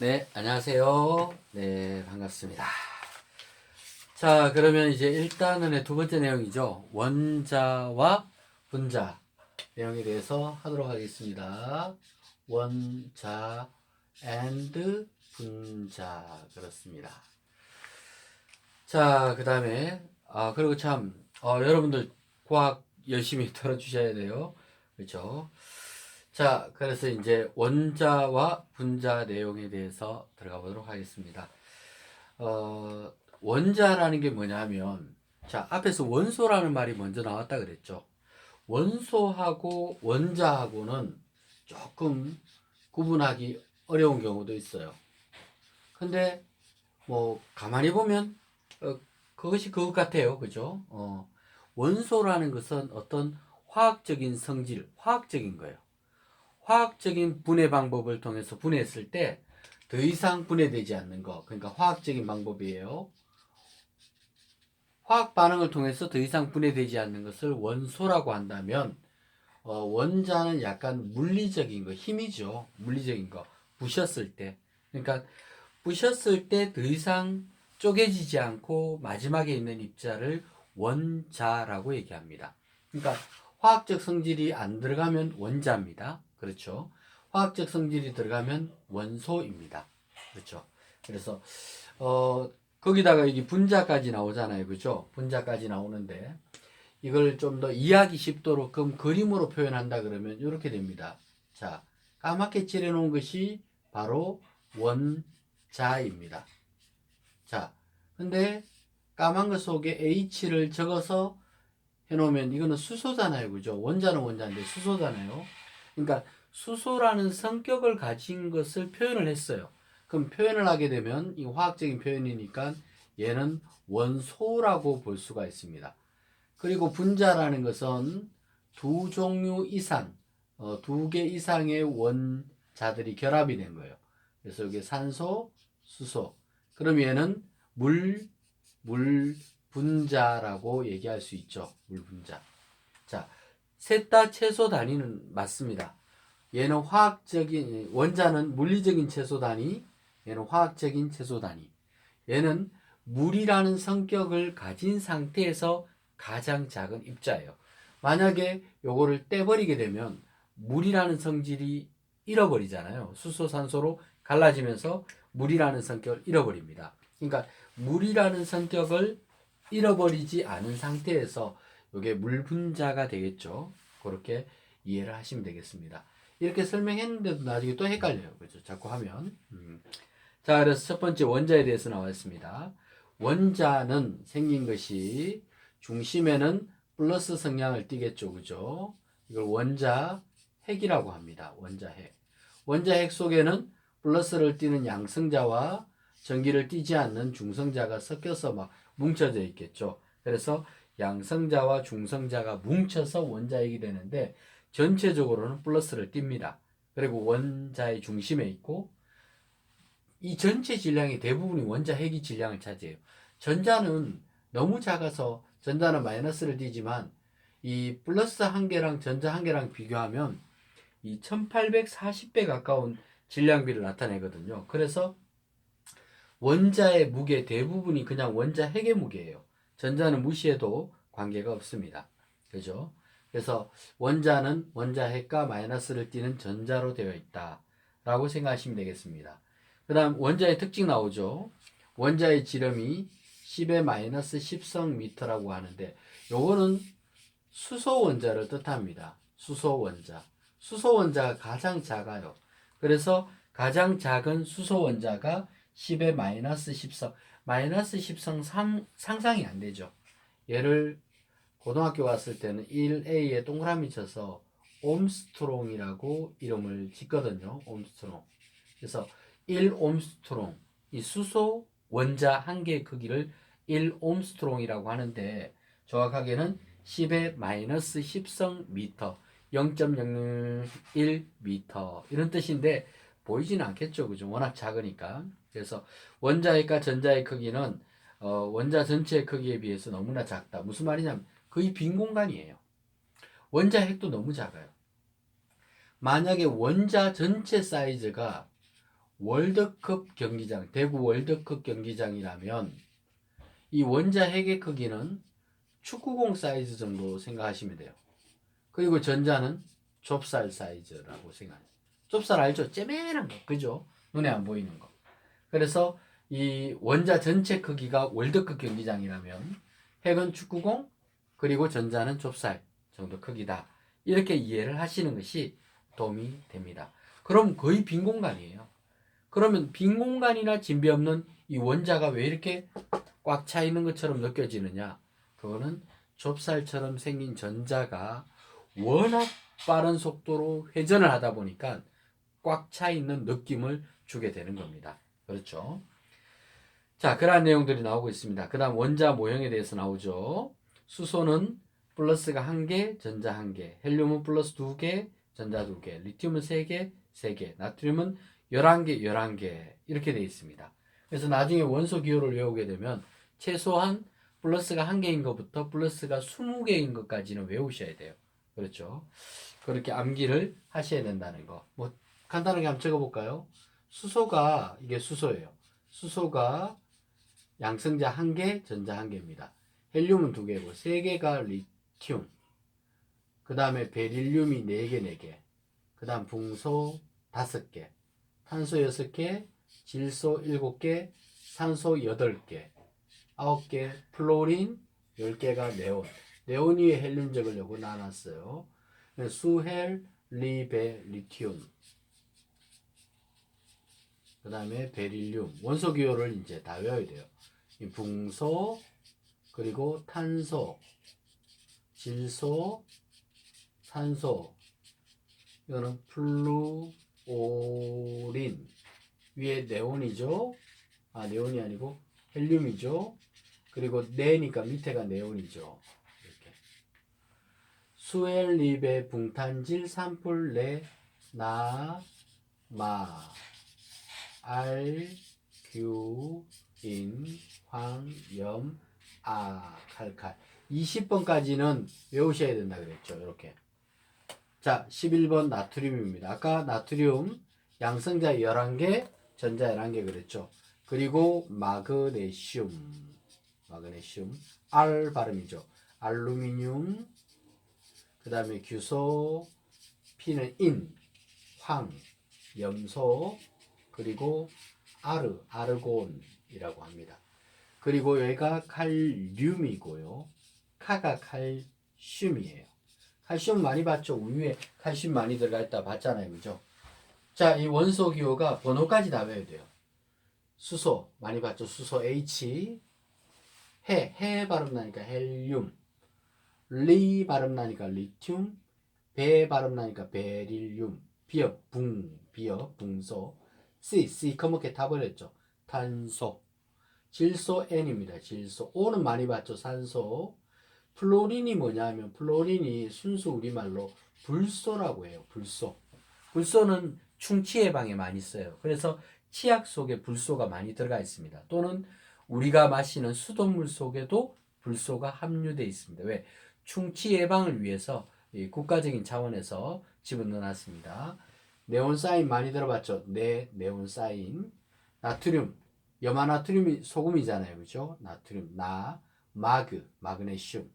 네, 안녕하세요. 네, 반갑습니다. 자, 그러면 이제 일단은 두 번째 내용이죠. 원자와 분자 내용에 대해서 하도록 하겠습니다. 원자 and 분자. 그렇습니다. 자, 그 다음에, 그리고 참, 여러분들 과학 열심히 들어주셔야 돼요. 그렇죠? 자, 그래서 이제 원자와 분자 내용에 대해서 들어가 보도록 하겠습니다. 어, 원자라는 게 뭐냐면, 자, 앞에서 원소라는 말이 먼저 나왔다 그랬죠. 원소하고 원자하고는 조금 구분하기 어려운 경우도 있어요. 근데 뭐 가만히 보면 그것이 그것 같아요. 그죠? 원소라는 것은 어떤 화학적인 성질, 화학적인 거예요. 화학적인 분해 방법을 통해서 분해했을 때 더 이상 분해되지 않는 거. 그러니까 화학적인 방법이에요. 화학 반응을 통해서 더 이상 분해되지 않는 것을 원소라고 한다면 원자는 약간 물리적인 거, 힘이죠. 물리적인 거. 부셨을 때. 그러니까 부셨을 때 더 이상 쪼개지지 않고 마지막에 있는 입자를 원자라고 얘기합니다. 그러니까 화학적 성질이 안 들어가면 원자입니다. 그렇죠. 화학적 성질이 들어가면 원소입니다. 그렇죠. 그래서 거기다가 이게 분자까지 나오잖아요. 그죠? 분자까지 나오는데 이걸 좀 더 이해하기 쉽도록 그림으로 표현한다 그러면 이렇게 됩니다. 자, 까맣게 칠해놓은 것이 바로 원자입니다. 자, 근데 까만 것 속에 H를 적어서 해놓으면 이거는 수소잖아요. 그죠? 원자는 원자인데 수소잖아요. 그러니까 수소라는 성격을 가진 것을 표현을 했어요. 그럼 표현을 하게 되면 이 화학적인 표현이니까 얘는 원소라고 볼 수가 있습니다. 그리고 분자라는 것은 두 종류 이상, 두 개 이상의 원자들이 결합이 된 거예요. 그래서 여기 산소, 수소. 그럼 얘는 물 분자라고 얘기할 수 있죠. 물 분자. 자, 셋 다 채소 단위는 맞습니다. 얘는 화학적인, 원자는 물리적인 채소 단위, 얘는 화학적인 채소 단위. 얘는 물이라는 성격을 가진 상태에서 가장 작은 입자예요. 만약에 요거를 떼버리게 되면 물이라는 성질이 잃어버리잖아요. 수소, 산소로 갈라지면서 물이라는 성격을 잃어버립니다. 그러니까 물이라는 성격을 잃어버리지 않은 상태에서 이게 물 분자가 되겠죠. 그렇게 이해를 하시면 되겠습니다. 이렇게 설명했는데도 나중에 또 헷갈려요. 그렇죠? 자꾸 하면. 자, 그래서 첫 번째 원자에 대해서 나왔습니다. 원자는 생긴 것이 중심에는 플러스 성향을 띠겠죠. 그죠? 이걸 원자 핵이라고 합니다. 원자 핵. 원자 핵 속에는 플러스를 띠는 양성자와 전기를 띠지 않는 중성자가 섞여서 막 뭉쳐져 있겠죠. 그래서 양성자와 중성자가 뭉쳐서 원자핵이 되는데 전체적으로는 플러스를 띱니다. 그리고 원자의 중심에 있고 이 전체 질량의 대부분이 원자 핵이 질량을 차지해요. 전자는 너무 작아서 전자는 마이너스를 띠지만 이 플러스 한 개랑 전자 한 개랑 비교하면 이 1840배 가까운 질량비를 나타내거든요. 그래서 원자의 무게 대부분이 그냥 원자 핵의 무게예요. 전자는 무시해도 관계가 없습니다. 그죠? 그래서 원자는 원자 핵과 마이너스를 띠는 전자로 되어 있다. 라고 생각하시면 되겠습니다. 그 다음 원자의 특징 나오죠. 원자의 지름이 10의 마이너스 10성 미터라고 하는데 요거는 수소 원자를 뜻합니다. 수소 원자. 수소 원자가 가장 작아요. 그래서 가장 작은 수소 원자가 10의 마이너스 10성. 마이너스 10성 상상이 안 되죠. 얘를 고등학교 갔을 때는 1A에 동그라미 쳐서 옴스트롱이라고 이름을 짓거든요. 옴스트롱. 그래서 1옴스트롱. 이 수소 원자 한 개의 크기를 1옴스트롱이라고 하는데 정확하게는 10의 마이너스 10성 미터. 0.001 미터. 이런 뜻인데 보이지는 않겠죠. 그죠? 워낙 작으니까. 그래서 원자핵과 전자의 크기는 원자 전체의 크기에 비해서 너무나 작다. 무슨 말이냐면 거의 빈 공간이에요. 원자 핵도 너무 작아요. 만약에 원자 전체 사이즈가 월드컵 경기장, 대구 월드컵 경기장이라면 이 원자 핵의 크기는 축구공 사이즈 정도 생각하시면 돼요. 그리고 전자는 좁쌀 사이즈라고 생각해요. 좁쌀 알죠? 째매한 거, 그죠? 눈에 안 보이는 거. 그래서 이 원자 전체 크기가 월드컵 경기장이라면 핵은 축구공, 그리고 전자는 좁쌀 정도 크기다. 이렇게 이해를 하시는 것이 도움이 됩니다. 그럼 거의 빈 공간이에요. 그러면 빈 공간이나 진비 없는 이 원자가 왜 이렇게 꽉 차 있는 것처럼 느껴지느냐? 그거는 좁쌀처럼 생긴 전자가 워낙 빠른 속도로 회전을 하다 보니까 꽉 차 있는 느낌을 주게 되는 겁니다. 그렇죠? 자, 그러한 내용들이 나오고 있습니다. 그 다음 원자 모형에 대해서 나오죠. 수소는 플러스가 1개, 전자 1개, 헬륨은 플러스 2개, 전자 2개, 리튬은 3개, 3개, 나트륨은 11개, 11개 이렇게 되어 있습니다. 그래서 나중에 원소 기호를 외우게 되면 최소한 플러스가 1개인 것부터 플러스가 20개인 것까지는 외우셔야 돼요. 그렇죠? 그렇게 암기를 하셔야 된다는 거. 뭐 간단하게 한번 적어볼까요? 수소가 이게 수소예요. 수소가 양성자 1개, 전자 1개입니다. 헬륨은 2개고 3개가 리튬. 그 다음에 베릴륨이 4개, 4개. 그 다음 붕소 5개. 탄소 6개, 질소 7개, 산소 8개. 9개 플로린, 10개가 네온. 네온 위에 헬륨 적으려고 나눴어요. 수헬, 리베, 리튬. 그 다음에 베릴륨. 원소 기호를 이제 다 외워야 돼요. 이 붕소, 그리고 탄소, 질소, 산소. 이거는 플루오린. 위에 네온이죠. 아, 네온이 아니고 헬륨이죠. 그리고 네니까 밑에가 네온이죠. 이렇게. 수엘, 리베, 붕탄질, 산불, 레, 나, 마, 알, 규, 인, 황, 염, 아, 칼칼. 20번까지는 외우셔야 된다 그랬죠. 이렇게. 자, 11번 나트륨입니다. 아까 나트륨 양성자 11개, 전자 11개 그랬죠. 그리고 마그네슘. 마그네슘. 알 발음이죠. 알루미늄. 그 다음에 규소. P는 인. 황. 염소. 그리고 아르곤이라고 합니다. 그리고 여기가 칼륨이고요. 카가 칼슘이에요. 칼슘 많이 봤죠? 우유에 칼슘 많이 들어가 있다 봤잖아요. 그죠? 자, 이 원소 기호가 번호까지 다 외워야 돼요. 수소 많이 봤죠? 수소 H. 해 발음 나니까 헬륨. 리 발음 나니까 리튬. 배 발음 나니까 베릴륨. 비어 붕소. C 커멓게 타버렸죠. 탄소. 질소 N입니다. 질소. O는 많이 봤죠. 산소. 플로린이 뭐냐면 플로린이 순수 우리말로 불소라고 해요. 불소. 불소는 충치 예방에 많이 써요. 그래서 치약 속에 불소가 많이 들어가 있습니다. 또는 우리가 마시는 수돗물 속에도 불소가 함유되어 있습니다. 왜? 충치 예방을 위해서 국가적인 차원에서 집어넣어 놨습니다. 네온사인 많이 들어봤죠? 네, 네온사인. 나트륨, 염화나트륨이 소금이잖아요. 그죠? 나트륨, 마그네슘.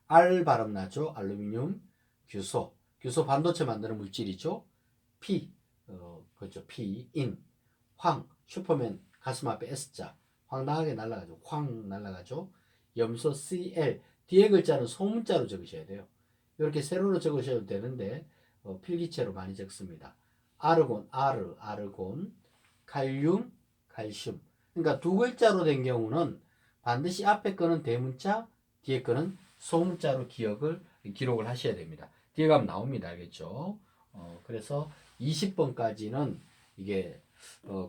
알 발음 나죠? 알루미늄, 규소. 규소 반도체 만드는 물질이죠. 그렇죠. 인. 황, 슈퍼맨 가슴 앞에 S자. 황당하게 날아가죠. 황 날아가죠. 염소 Cl. 뒤에 글자는 소문자로 적으셔야 돼요. 이렇게 세로로 적으셔도 되는데 필기체로 많이 적습니다. 아르곤. 칼륨, 칼슘. 그러니까 두 글자로 된 경우는 반드시 앞에 거는 대문자, 뒤에 거는 소문자로 기록을 하셔야 됩니다. 뒤에 가면 나옵니다. 알겠죠? 그래서 20번까지는 이게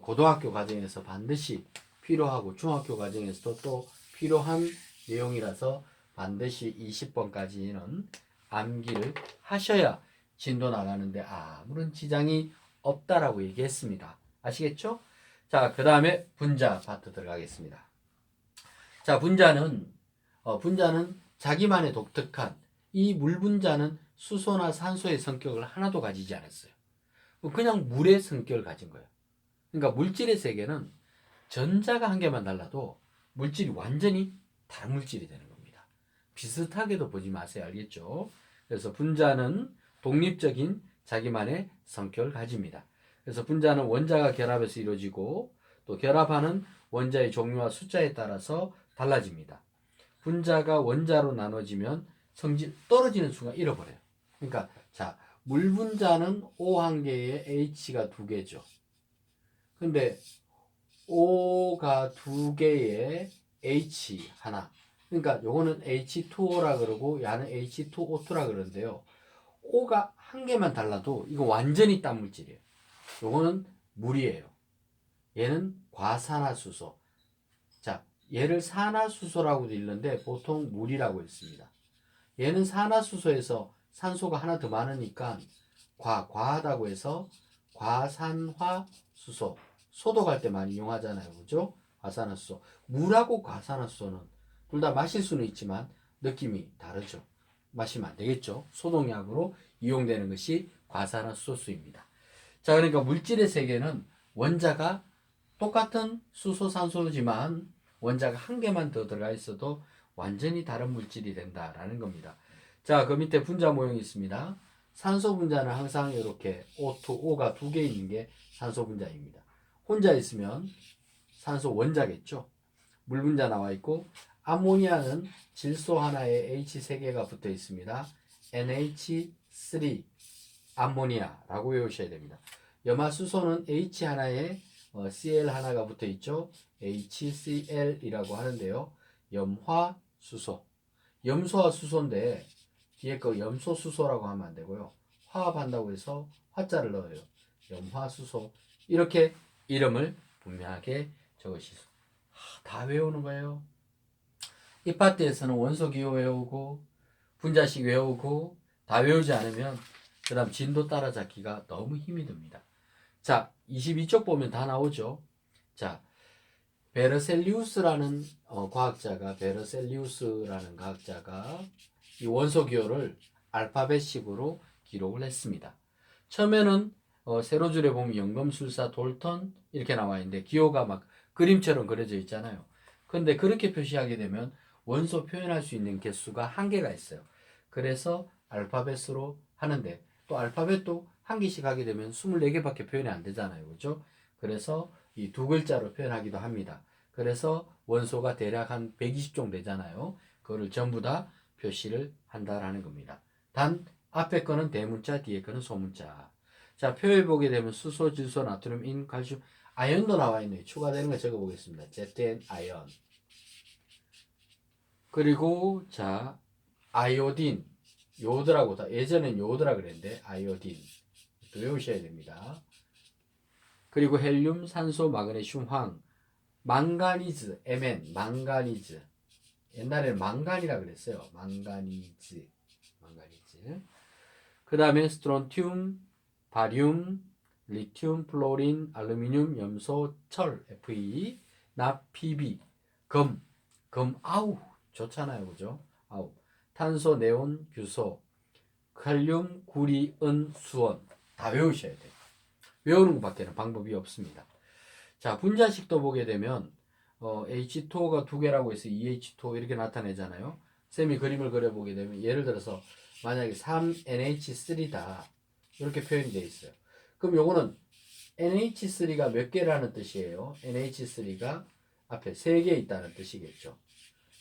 고등학교 과정에서 반드시 필요하고 중학교 과정에서도 또 필요한 내용이라서 반드시 20번까지는 암기를 하셔야 진도 나가는데 아무런 지장이 없다라고 얘기했습니다. 아시겠죠? 자, 그 다음에 분자 파트 들어가겠습니다. 자, 분자는 자기만의 독특한 이 물 분자는 수소나 산소의 성격을 하나도 가지지 않았어요. 그냥 물의 성격을 가진 거예요. 그러니까 물질의 세계는 전자가 한 개만 달라도 물질이 완전히 다른 물질이 되는 겁니다. 비슷하게도 보지 마세요. 알겠죠? 그래서 분자는 독립적인 자기만의 성격을 가집니다. 그래서 분자는 원자가 결합해서 이루어지고 또 결합하는 원자의 종류와 숫자에 따라서 달라집니다. 분자가 원자로 나눠지면 성질 떨어지는 순간 잃어버려요. 그러니까 자, 물 분자는 O 한 개에 H가 두 개죠. 근데 O가 두 개에 H 하나. 그러니까 요거는 H2O라 그러고 야는 H2O2라 그러는데요. O가 한 개만 달라도 이거 완전히 딴 물질이에요. 요거는 물이에요. 얘는 과산화수소. 자, 얘를 산화수소라고도 읽는데 보통 물이라고 읽습니다. 얘는 산화수소에서 산소가 하나 더 많으니까 과하다고 해서 과산화수소. 소독할 때 많이 이용하잖아요. 그죠? 과산화수소. 물하고 과산화수소는 둘 다 마실 수는 있지만 느낌이 다르죠. 마시면 안 되겠죠. 소독약으로 이용되는 것이 과산화수소수입니다. 자, 그러니까 물질의 세계는 원자가 똑같은 수소, 산소지만 원자가 한 개만 더 들어가 있어도 완전히 다른 물질이 된다라는 겁니다. 자, 그 밑에 분자 모형이 있습니다. 산소 분자는 항상 이렇게 O2, O가 두 개 있는 게 산소 분자입니다. 혼자 있으면 산소 원자겠죠. 물 분자 나와 있고 암모니아는 질소 하나에 H 세 개가 붙어 있습니다. NH3 암모니아라고 외우셔야 됩니다. 염화수소는 H 하나에 Cl 하나가 붙어 있죠. HCl이라고 하는데요. 염화수소. 염소와 수소인데 뒤에 거 염소수소라고 하면 안 되고요. 화합한다고 해서 화자를 넣어요. 염화수소. 이렇게 이름을 분명하게 적으시죠. 다 외우는 거예요. 이 파트에서는 원소 기호 외우고 분자식 외우고 다 외우지 않으면 그 다음 진도 따라잡기가 너무 힘이 듭니다. 자, 22쪽 보면 다 나오죠. 자, 베르셀리우스라는 과학자가 이 원소 기호를 알파벳식으로 기록을 했습니다. 처음에는 세로줄에 보면 연금술사, 돌턴 이렇게 나와 있는데 기호가 막 그림처럼 그려져 있잖아요. 그런데 그렇게 표시하게 되면 원소 표현할 수 있는 개수가 한계가 있어요. 그래서 알파벳으로 하는데 또 알파벳도 한 개씩 하게 되면 24개밖에 표현이 안 되잖아요. 그렇죠? 그래서 이 두 글자로 표현하기도 합니다. 그래서 원소가 대략 한 120종 되잖아요. 그거를 전부 다 표시를 한다라는 겁니다. 단 앞에 거는 대문자, 뒤에 거는 소문자. 자, 표에 보게 되면 수소, 질소, 나트륨, 인, 칼슘, 아연도 나와 있네요. 추가되는 거 적어 보겠습니다. ZN 아연. 그리고 자, 아이오딘, 요드라고 다 예전엔 요드라 그랬는데 아이오딘 또 외우셔야 됩니다. 그리고 헬륨, 산소, 마그네슘, 황, 망가니즈, Mn, 망가니즈. 옛날에는 망간이라 그랬어요. 망가니즈. 그 다음에 스트론튬, 바륨, 리튬, 플로린, 알루미늄, 염소, 철, Fe, 납, Pb, 금, 아우 좋잖아요, 그죠? 아우 탄소, 네온, 규소, 칼륨, 구리, 은, 수원 다 외우셔야 돼요. 외우는 것밖에는 방법이 없습니다. 자, 분자식도 보게 되면 H2O가 두 개라고 해서 2H2O 이렇게 나타내잖아요. 쌤이 그림을 그려보게 되면 예를 들어서 만약에 3NH3다 이렇게 표현이 되어 있어요. 그럼 요거는 NH3가 몇 개라는 뜻이에요. NH3가 앞에 3개 있다는 뜻이겠죠.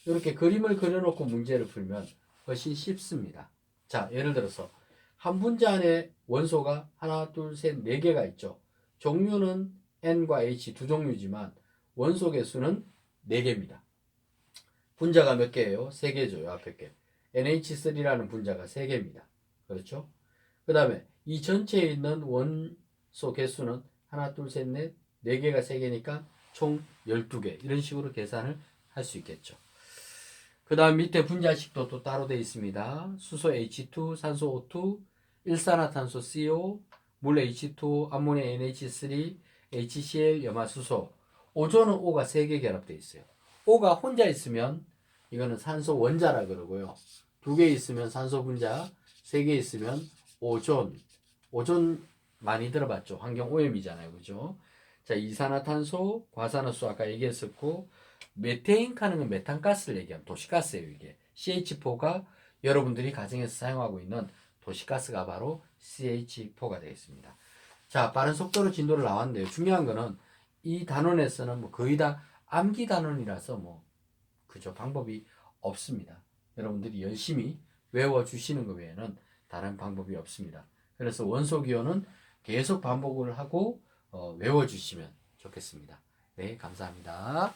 이렇게 그림을 그려놓고 문제를 풀면 훨씬 쉽습니다. 자, 예를 들어서 한 분자 안에 원소가 하나, 둘, 셋, 네 개가 있죠. 종류는 N과 H 두 종류지만 원소 개수는 4개입니다. 분자가 몇 개예요? 3개죠. 요 앞에 게. NH3라는 분자가 3개입니다. 그렇죠? 그 다음에 이 전체에 있는 원소 개수는 하나, 둘, 셋, 넷, 4개가 3개니까 총 12개. 이런 식으로 계산을 할 수 있겠죠. 그 다음 밑에 분자식도 또 따로 되어 있습니다. 수소 H2, 산소 O2, 일산화탄소 CO, 물 H2, 암모니아 NH3, HCl, 염화수소. 오존은 O가 3개 결합되어 있어요. O가 혼자 있으면 이거는 산소 원자라 그러고요. 2개 있으면 산소 분자, 3개 있으면 오존. 오존 많이 들어봤죠. 환경 오염이잖아요. 그죠? 자, 이산화탄소, 과산화수 아까 얘기했었고, 메테인카는 건 메탄가스를 얘기하면 도시가스예요, 이게. CH4가 여러분들이 가정에서 사용하고 있는 도시가스가 바로 CH4가 되겠습니다. 자, 빠른 속도로 진도를 나왔는데요. 중요한 거는 이 단원에서는 뭐 거의 다 암기 단원이라서 뭐, 그죠. 방법이 없습니다. 여러분들이 열심히 외워주시는 것 외에는 다른 방법이 없습니다. 그래서 원소 기호는 계속 반복을 하고 외워주시면 좋겠습니다. 네, 감사합니다.